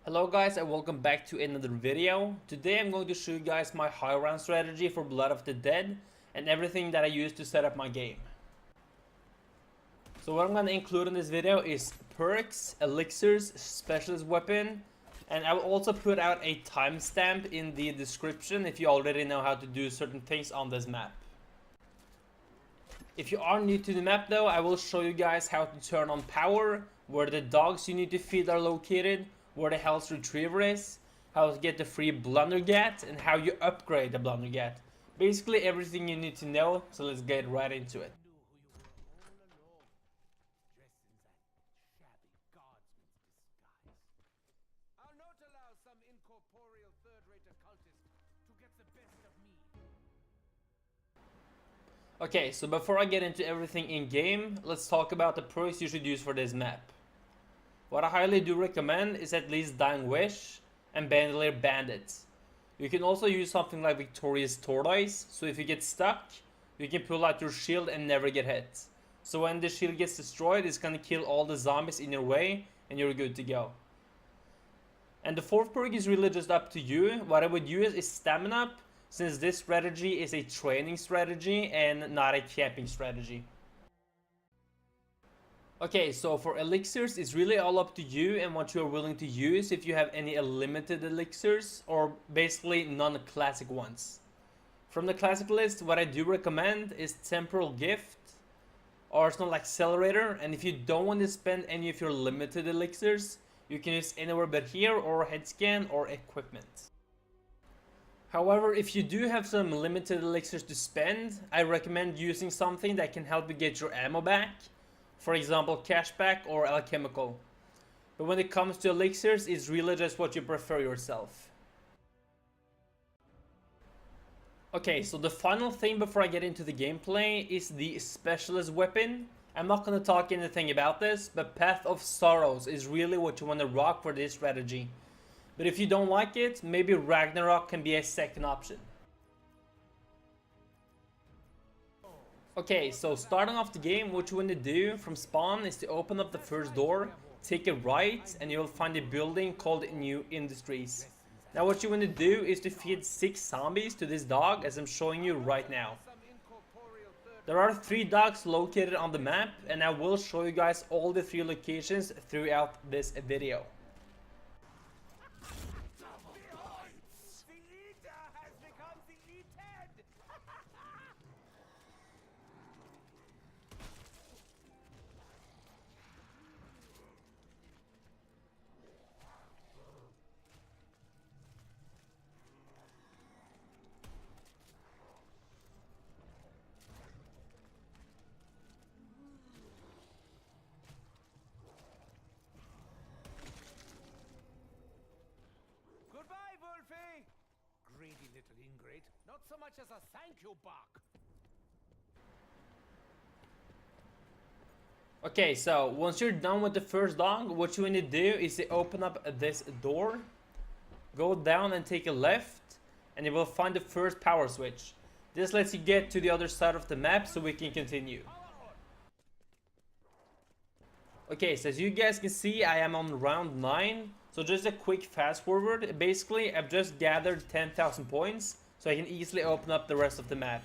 Hello guys and welcome back to another video. Today I'm going to show you guys my high round strategy for Blood of the Dead and everything that I use to set up my game. So what I'm going to include in this video is perks, elixirs, specialist weapon, and I will also put out a timestamp in the description if you already know how to do certain things on this map. If you are new to the map though, I will show you guys how to turn on power, where the dogs you need to feed are located, where the health retriever is, how to get the free Blundergat, and how you upgrade the Blundergat. Basically everything you need to know, so let's get right into it. Okay, so before I get into everything in game, let's talk about the perks you should use for this map. What I highly do recommend is at least Dying Wish and Bandolier Bandit. You can also use something like Victorious Tortoise, so if you get stuck, you can pull out your shield and never get hit. So when the shield gets destroyed, it's gonna kill all the zombies in your way and you're good to go. And the fourth perk is really just up to you. What I would use is Stamina Up, since this strategy is a training strategy and not a camping strategy. Okay, so for elixirs, it's really all up to you and what you are willing to use, if you have any limited elixirs or basically non-classic ones. From the classic list, what I do recommend is Temporal Gift, Arsenal Accelerator, and if you don't want to spend any of your limited elixirs, you can use anywhere but here or head scan or equipment. However, if you do have some limited elixirs to spend, I recommend using something that can help you get your ammo back. For example, cashback or alchemical. But when it comes to elixirs, it's really just what you prefer yourself. Okay, so the final thing before I get into the gameplay is the specialist weapon. I'm not gonna talk anything about this, but Path of Sorrows is really what you want to rock for this strategy. But if you don't like it, maybe Ragnarok can be a second option. Okay, so starting off the game, what you want to do from spawn is to open up the first door, take a right, and you will find a building called New Industries. Now what you want to do is to feed 6 zombies to this dog, as I'm showing you right now. There are 3 dogs located on the map, and I will show you guys all the 3 locations throughout this video. Greedy little ingrate, not so much as a thank you bark. Okay, so once you're done with the first dog, what you want to do is to open up this door, go down and take a left, and you will find the first power switch. This lets you get to the other side of the map so we can continue. Okay, so as you guys can see, I am on round 9. So just a quick fast forward. Basically, I've just gathered 10,000 points, so I can easily open up the rest of the map.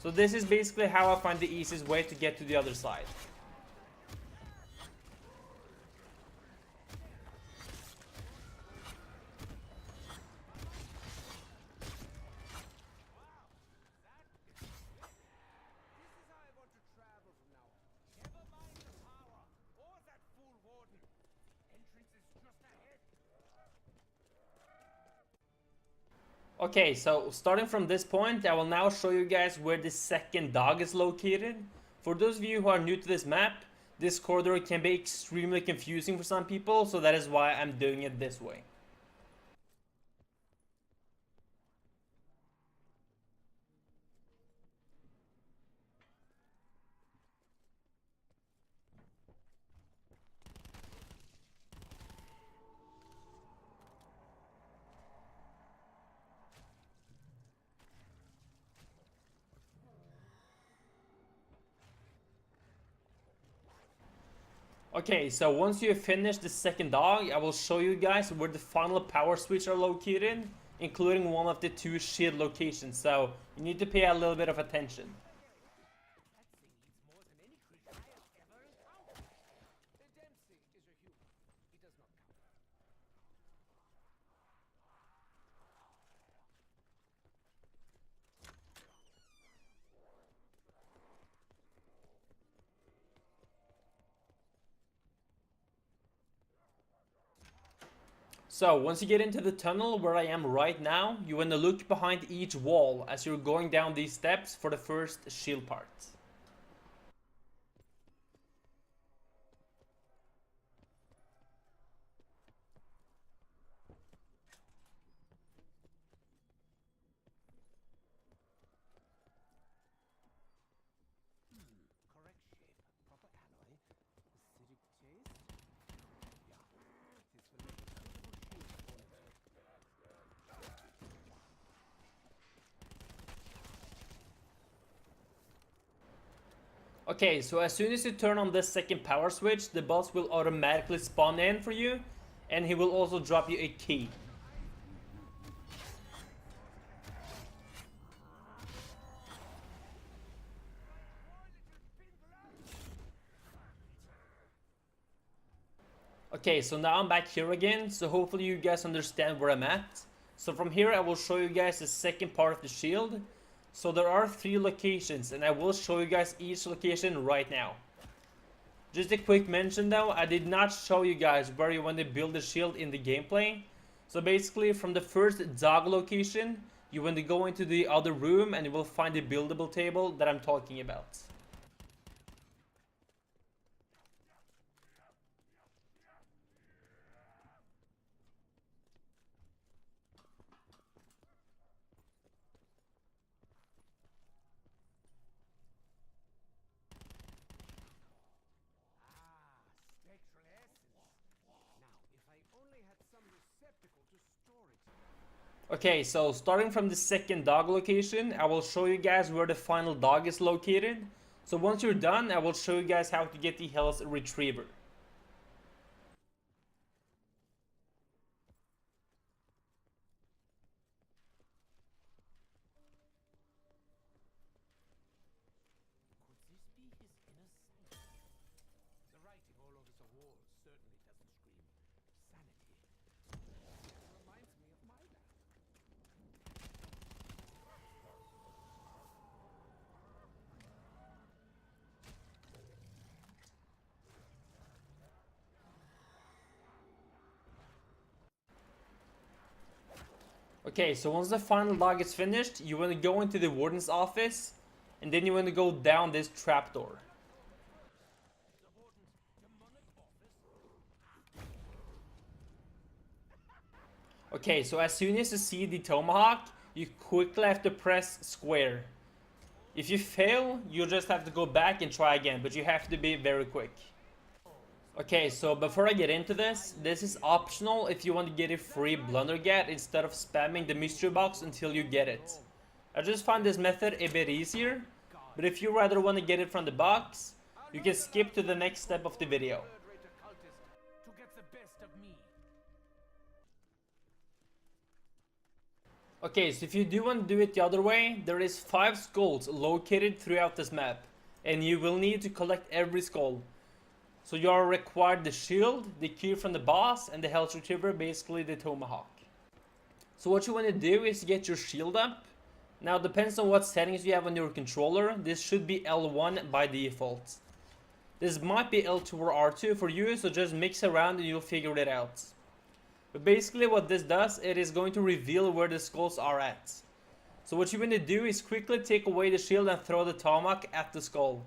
So this is basically how I find the easiest way to get to the other side. Okay, so starting from this point, I will now show you guys where the second dog is located. For those of you who are new to this map, this corridor can be extremely confusing for some people, so that is why I'm doing it this way. Okay, so once you finish the second dog, I will show you guys where the final power switch are located, including one of the two shield locations, so you need to pay a little bit of attention. That thing eats more than any creature I have ever encountered. Dempsey is a human. He does not count. So once you get into the tunnel where I am right now, you want to look behind each wall as you're going down these steps for the first shield part. Correct shape, proper alloy, acidic taste. Yeah, this will make a suitable shield component. Okay, so as soon as you turn on the second power switch, the boss will automatically spawn in for you, and he will also drop you a key. Okay, so now I'm back here again, so hopefully you guys understand where I'm at. So from here I will show you guys the second part of the shield. So there are 3 locations, and I will show you guys each location right now. Just a quick mention though, I did not show you guys where you want to build the shield in the gameplay. So basically from the first dog location, you want to go into the other room and you will find the buildable table that I'm talking about. Spectral essence. Now, if I only had some receptacle to store it. Okay, so starting from the second dog location, I will show you guys where the final dog is located. So once you're done, I will show you guys how to get the health retriever. Could this be his inner sanctum? The writing all over the walls certainly doesn't scream sanity. It reminds me of my lab. Okay, so once the final dog is finished, you want to go into the warden's office, and then you want to go down this trapdoor. The warden's demonic office. Okay, so as soon as you see the Tomahawk, you quickly have to press square. If you fail, you just have to go back and try again, but you have to be very quick. Okay, so before I get into this is optional if you want to get a free Blundergat instead of spamming the mystery box until you get it. I just find this method a bit easier, but if you rather want to get it from the box, you can skip to the next step of the video. Third-rate occultist to get the best of me. Okay, so if you do want to do it the other way, there is 5 skulls located throughout this map, and you will need to collect every skull. So you are required the shield, the key from the boss, and the health retriever, basically the Tomahawk. So what you want to do is get your shield up. Now it depends on what settings you have on your controller. This should be L1 by default. This might be L2 or R2 for you, so just mix around and you'll figure it out. But basically what this does, it is going to reveal where the skulls are at. So what you want to do is quickly take away the shield and throw the Tomahawk at the skull.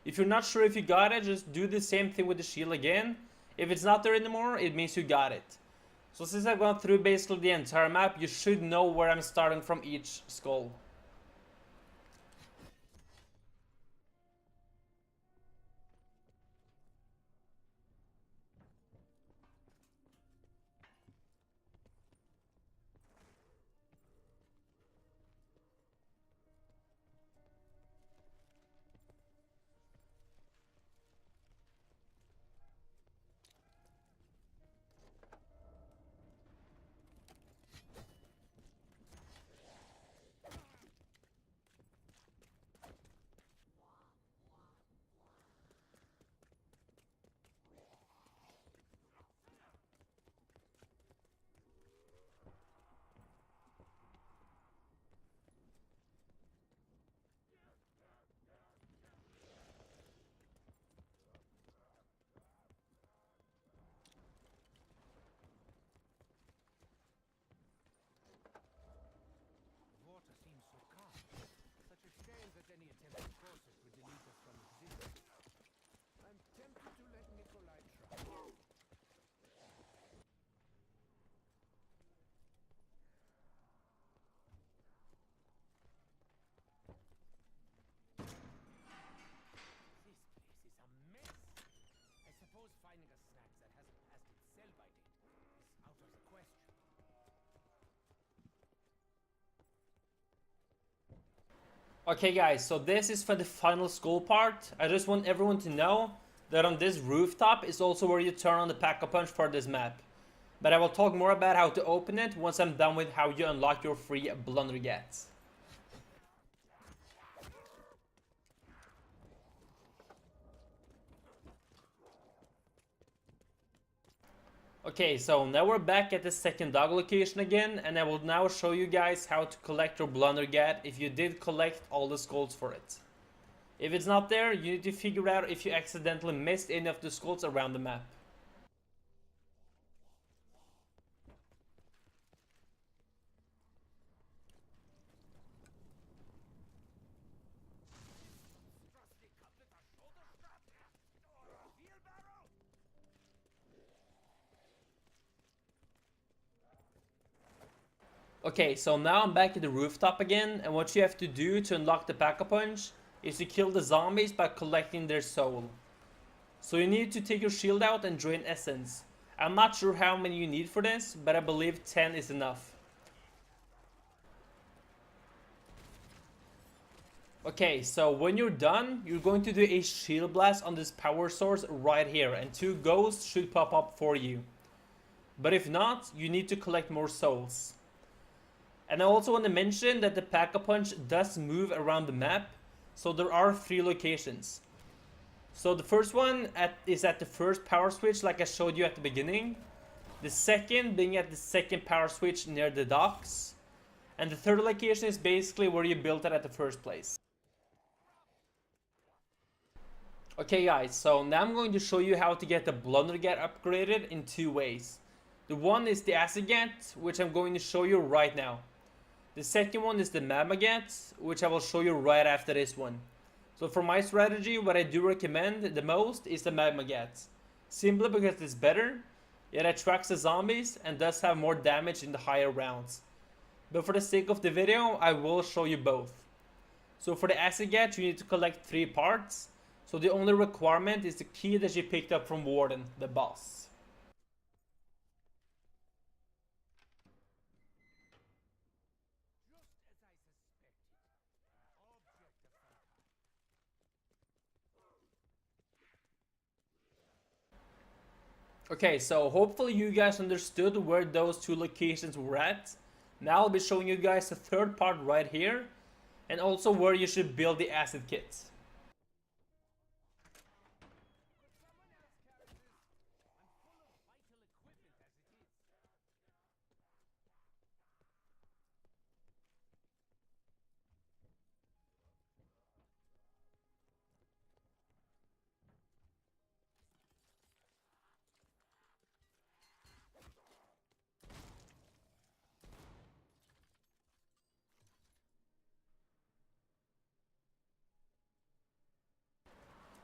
If you're not sure if you got it, just do the same thing with the shield again. If it's not there anymore, it means you got it. So since I've gone through basically the entire map, you should know where I'm starting from each skull. Okay guys, so this is for the final skull part. I just want everyone to know that on this rooftop is also where you turn on the pack-a-punch for this map. But I will talk more about how to open it once I'm done with how you unlock your free Blundergat. Okay, so now we're back at the second dog location again, and I will now show you guys how to collect your Blundergat if you did collect all the skulls for it. If it's not there, you need to figure out if you accidentally missed any of the skulls around the map. Trusty couplet a shoulder strap or a wheelbarrow? Okay, so now I'm back at the rooftop again, and what you have to do to unlock the pack-a-punch is to kill the zombies by collecting their soul. So you need to take your shield out and drain essence. I'm not sure how many you need for this, but I believe 10 is enough. Okay, so when you're done, you're going to do a shield blast on this power source right here, and 2 ghosts should pop up for you. But if not, you need to collect more souls. And I also want to mention that the pack-a-punch does move around the map, so there are 3 locations. So the first one is at the first power switch like I showed you at the beginning. The second being at the second power switch near the docks. And the third location is basically where you built it at the first place. Okay guys, so now I'm going to show you how to get the Blundergat upgraded in 2 ways. The one is the Acid Gat, which I'm going to show you right now. The second one is the Magma Gat, which I will show you right after this one. So for my strategy, what I do recommend the most is the Magma Gat. Simply because it's better, it attracts the zombies and does have more damage in the higher rounds. But for the sake of the video, I will show you both. So for the Acid Gat, you need to collect 3 parts. So the only requirement is the key that you picked up from Warden, the boss. Just as I suspected. Object of some kind. Okay, so hopefully you guys understood where those 2 locations were at. Now I'll be showing you guys the third part right here, and also where you should build the acid kit. Could someone else carry this? I'm full of vital equipment as it is.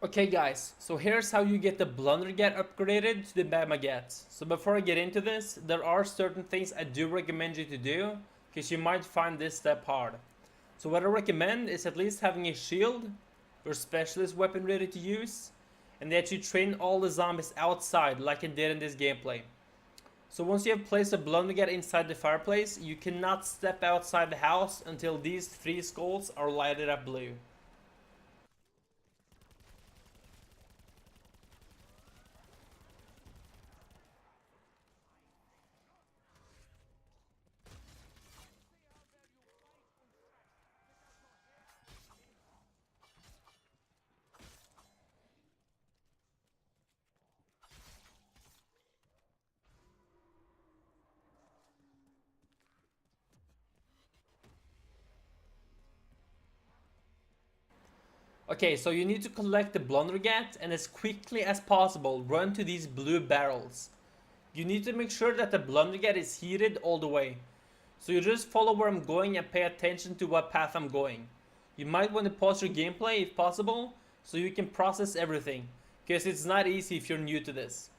Okay guys, so here's how you get the Blundergat upgraded to the Magma Gat. So before I get into this, there are certain things I do recommend you to do, because you might find this step hard. So what I recommend is at least having a shield, your specialist weapon ready to use, and that you train all the zombies outside like I did in this gameplay. So once you have placed a Blundergat inside the fireplace, you cannot step outside the house until these 3 skulls are lighted up blue. Okay, so you need to collect the Blundergat and as quickly as possible run to these blue barrels. You need to make sure that the Blundergat is heated all the way. So you just follow where I'm going and pay attention to what path I'm going. You might want to pause your gameplay if possible, so you can process everything, because it's not easy if you're new to this.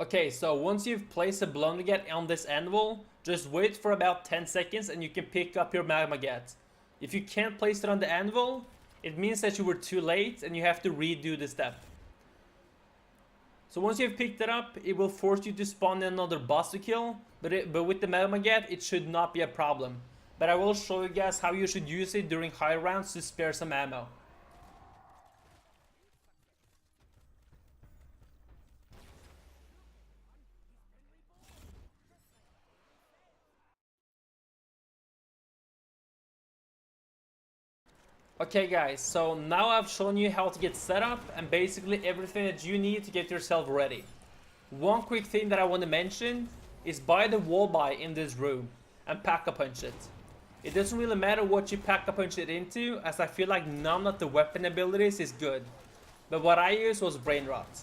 Okay, so once you've placed a Blundergat on this anvil, just wait for about 10 seconds and you can pick up your Magma Gat. If you can't place it on the anvil, it means that you were too late and you have to redo the step. So once you've picked it up, it will force you to spawn another boss to kill, but with the Magma Gat, it should not be a problem. But I will show you guys how you should use it during high rounds to spare some ammo. Okay guys, so now I've shown you how to get set up and basically everything that you need to get yourself ready. One quick thing that I want to mention is buy the wall buy in this room and pack-a-punch it. It doesn't really matter what you pack-a-punch it into, as I feel like none of the weapon abilities is good. But what I used was brain rot.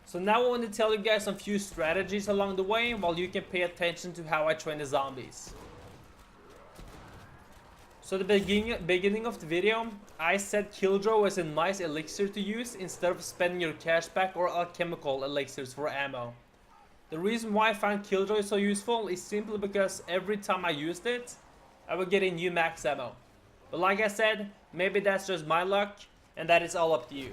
So now I want to tell you guys some few strategies along the way while you can pay attention to how I train the zombies. So the beginning of the video, I said Killjoy was a nice elixir to use instead of spending your cashback or alchemical elixirs for ammo. The reason why I find Killjoy so useful is simply because every time I used it, I would get a new max ammo. But like I said, maybe that's just my luck, and that is all up to you.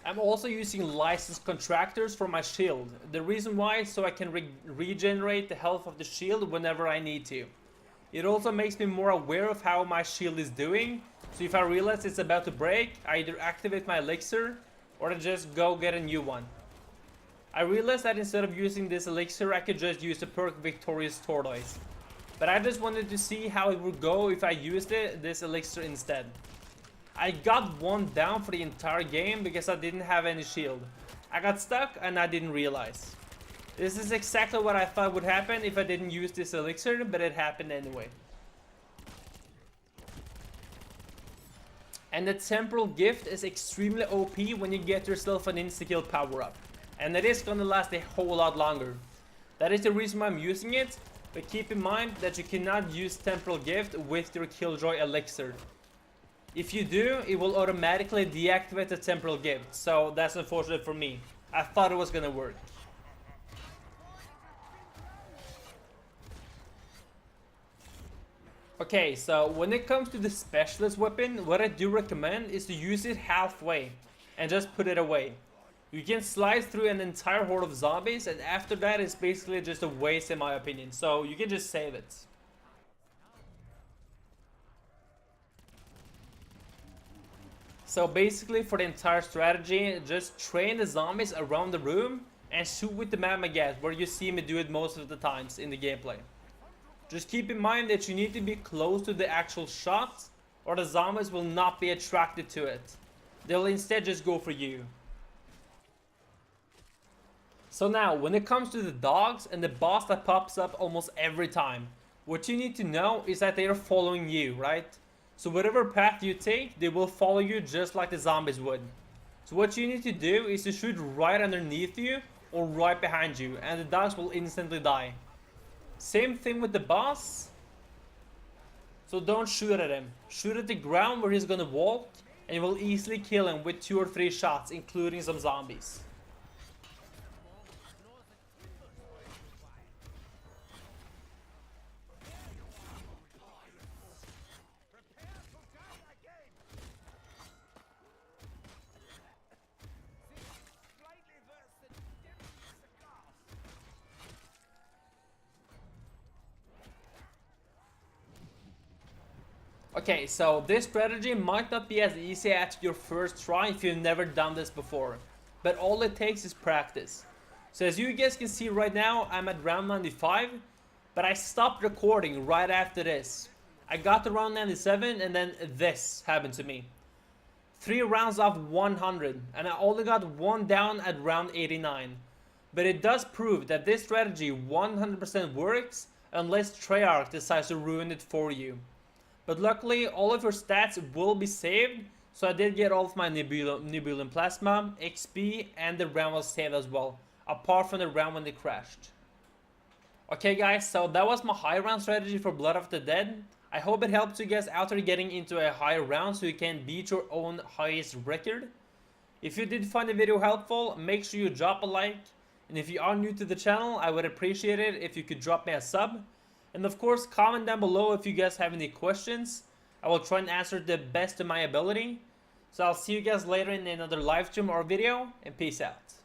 I'm also using licensed contractors for my shield. The reason why is so I can regenerate the health of the shield whenever I need to. It also makes me more aware of how my shield is doing, so if I realize it's about to break, I either activate my elixir or I just go get a new one. I realized that instead of using this elixir, I could just use the perk Victorious Tortoise. But I just wanted to see how it would go if I used this elixir instead. I got one down for the entire game because I didn't have any shield. I got stuck and I didn't realize. This is exactly what I thought would happen if I didn't use this elixir, but it happened anyway. And the temporal gift is extremely OP when you get yourself an insta-kill power up. And it is gonna last a whole lot longer. That is the reason why I'm using it, but keep in mind that you cannot use temporal gift with your Killjoy elixir. If you do, it will automatically deactivate the temporal gift, so that's unfortunate for me. I thought it was gonna work. Okay, so when it comes to the specialist weapon, what I do recommend is to use it halfway and just put it away. You can slice through an entire horde of zombies, and after that it's basically just a waste in my opinion, so you can just save it. So basically for the entire strategy, just train the zombies around the room and shoot with the Magma Gat where you see me do it most of the times in the gameplay. Just keep in mind that you need to be close to the actual shot or the zombies will not be attracted to it. They'll instead just go for you. So now, when it comes to the dogs and the boss that pops up almost every time, what you need to know is that they are following you, right? So whatever path you take, they will follow you just like the zombies would. So what you need to do is to shoot right underneath you or right behind you, and the dogs will instantly die. Same thing with the boss. So don't shoot at him. Shoot at the ground where he's gonna walk, and you will easily kill him with 2 or 3 shots, including some zombies. Okay, so this strategy might not be as easy at your first try if you've never done this before, but all it takes is practice. So as you guys can see right now, I'm at round 95, but I stopped recording right after this. I got to round 97 and then this happened to me. 3 rounds off 100, and I only got 1 down at round 89. But it does prove that this strategy 100% works unless Treyarch decides to ruin it for you. But luckily, all of your stats will be saved, so I did get all of my Nebulan Plasma, XP, and the round was saved as well, apart from the round when they crashed. Okay guys, so that was my high round strategy for Blood of the Dead. I hope it helps you guys out there getting into a higher round so you can beat your own highest record. If you did find the video helpful, make sure you drop a like. And if you are new to the channel, I would appreciate it if you could drop me a sub. And of course, comment down below if you guys have any questions. I will try and answer the best of my ability. So I'll see you guys later in another live stream or video, and peace out.